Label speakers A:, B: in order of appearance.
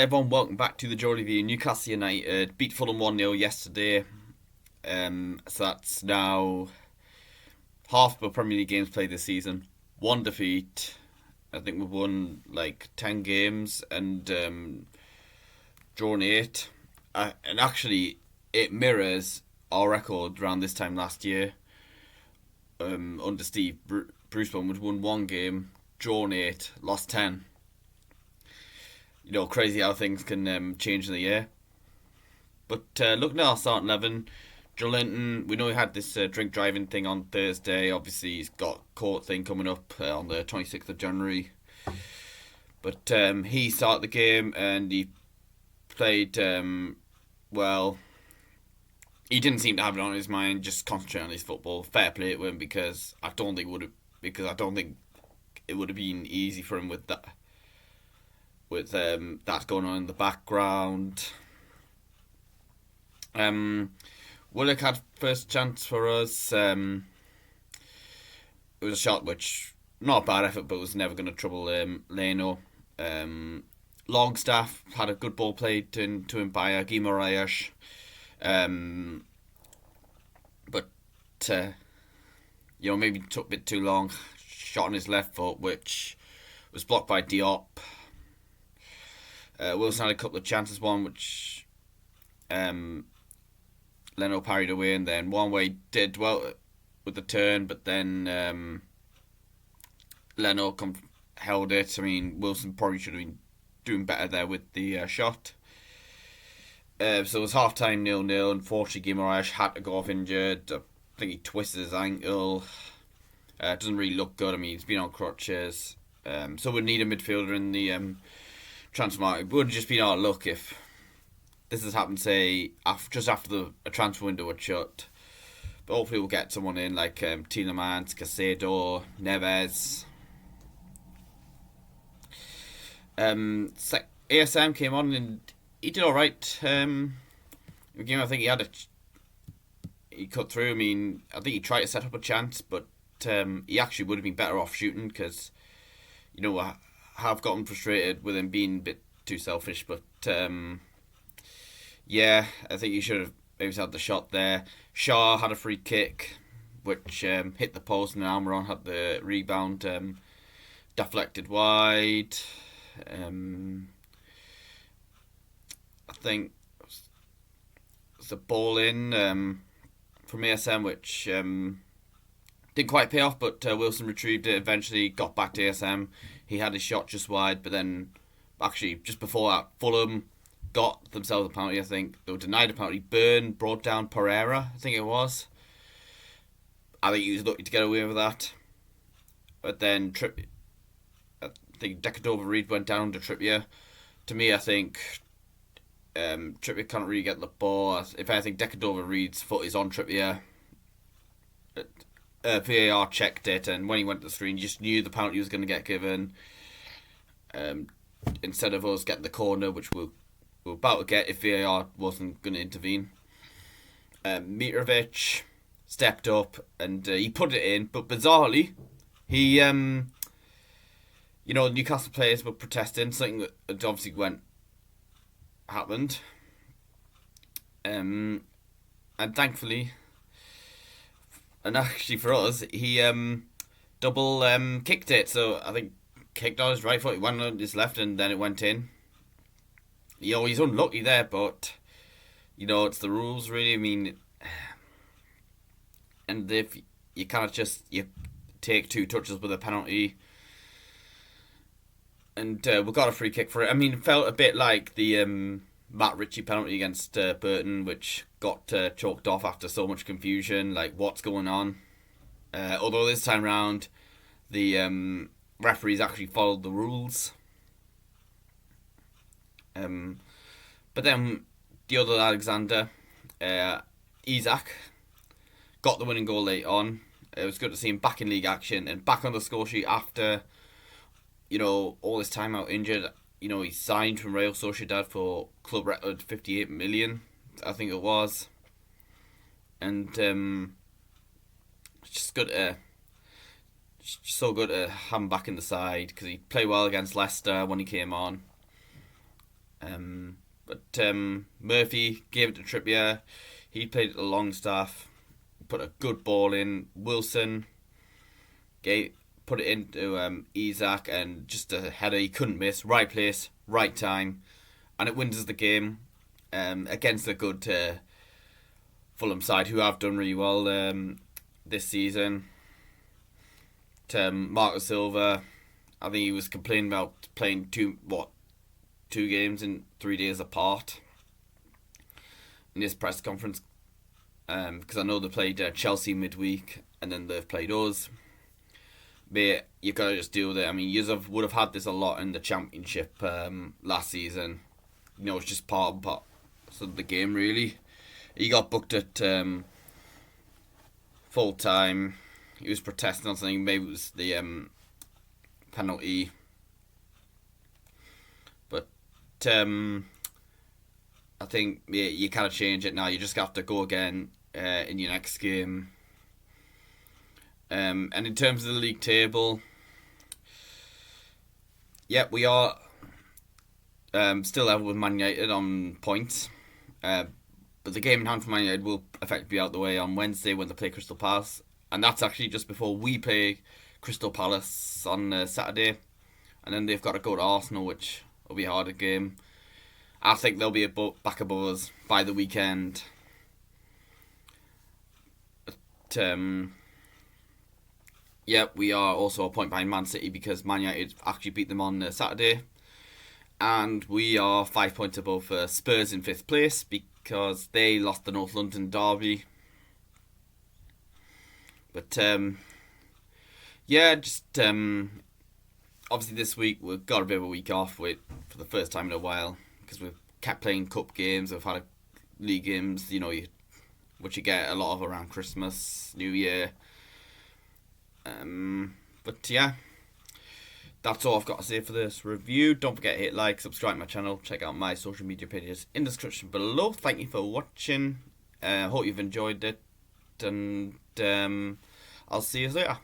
A: everyone, welcome back to the Joe Review. Newcastle United beat Fulham 1-0 yesterday. So that's now half the Premier League games played this season. One defeat. I think we've won like 10 games and drawn 8. And actually, it mirrors our record around this time last year. Under Steve Bruce, we'd won 1 game, drawn 8, lost 10. Crazy how things can change in the year. But looking at our starting 11, Joelinton, we know he had this drink driving thing on Thursday. Obviously, he's got a court thing coming up on the 26th of January. But he started the game and he played well. He didn't seem to have it on his mind, just concentrate on his football. Fair play to him because I don't think it would have been easy for him with that. With that going on in the background. Willock had first chance for us. It was a shot which, not a bad effort, but was never going to trouble Leno. Longstaff had a good ball played to him by Guimarães. But maybe took a bit too long. Shot on his left foot, which was blocked by Diop. Wilson had a couple of chances, one which Leno parried away, and then one where he did well with the turn, but then Leno held it. I mean, Wilson probably should have been doing better there with the shot. So it was half-time 0-0. Unfortunately, Guimarães had to go off injured. I think he twisted his ankle. Doesn't really look good. I mean, he's been on crutches. So we need a midfielder in the transfer market. It would have just been our luck if this has happened, say, just after a transfer window had shut. But hopefully we'll get someone in like Tielemans, Caicedo, Neves. ASM came on and he did alright. I think he cut through. I mean, I think he tried to set up a chance, but he actually would have been better off shooting because, I have gotten frustrated with him being a bit too selfish, but I think he should have maybe had the shot there. Shaw had a free kick which hit the post, and Almiron had the rebound deflected wide. I think it's a ball in from ASM which didn't quite pay off, but Wilson retrieved it, eventually got back to ASM. He had his shot just wide, but then actually just before that, Fulham got themselves a penalty, I think. They were denied a penalty. Byrne brought down Pereira, I think it was. I think he was lucky to get away with that. But then I think Decordova-Reid went down to Trippier. To me, I think Trippier can't really get the ball. If I think Decordova-Reid's foot is on Trippier, VAR checked it, and when he went to the screen, you just knew the penalty was going to get given. Instead of us getting the corner, which we're about to get if VAR wasn't going to intervene. Mitrović stepped up and he put it in, but bizarrely, he, Newcastle players were protesting, something that obviously happened. And thankfully, and actually for us, he double kicked it. So I think kicked on his right foot, it went on his left, and then it went in. He's unlucky there, but it's the rules, really. I mean, and if you can't you take 2 touches with a penalty, and we got a free kick for it. I mean, it felt a bit like the Matt Ritchie penalty against Burton, which got choked off after so much confusion, like what's going on. Although this time round, the referees actually followed the rules. But then the other Aleksander Isak got the winning goal late on. It was good to see him back in league action and back on the score sheet after all this time out injured. He signed from Real Sociedad for club record 58 million, I think it was. And it's just good to so good to have him back in the side because he played well against Leicester when he came on. But Murphy gave it to Trippier. He played it to Longstaff, put a good ball in. Wilson put it into Isak, and just a header he couldn't miss. Right place, right time, and it wins us the game against a good Fulham side who have done really well this season. Marco Silva, I think he was complaining about playing two games in 3 days apart in his press conference, because I know they played Chelsea midweek and then they've played us. But you gotta just deal with it. I mean, you would have had this a lot in the Championship last season. You know, it's just part of the game, really. He got booked at full time. He was protesting on something. Maybe it was the penalty. But I think you can't change it now. You just have to go again in your next game. And in terms of the league table, we are still level with Man United on points. But the game in hand for Man United will effectively be out the way on Wednesday when they play Crystal Palace. And that's actually just before we play Crystal Palace on Saturday. And then they've got to go to Arsenal, which will be a harder game. I think they'll be back above us by the weekend. But, we are also a point behind Man City because Man United actually beat them on Saturday. And we are 5 points above Spurs in 5th place because they lost the North London derby. But, obviously this week we've got a bit of a week off for the first time in a while because we've kept playing cup games, we've had league games, which you get a lot of around Christmas, New Year. That's all I've got to say for this review. Don't forget to hit like, subscribe to my channel, check out my social media pages in the description below. Thank you for watching. Hope you've enjoyed it, and I'll see you later.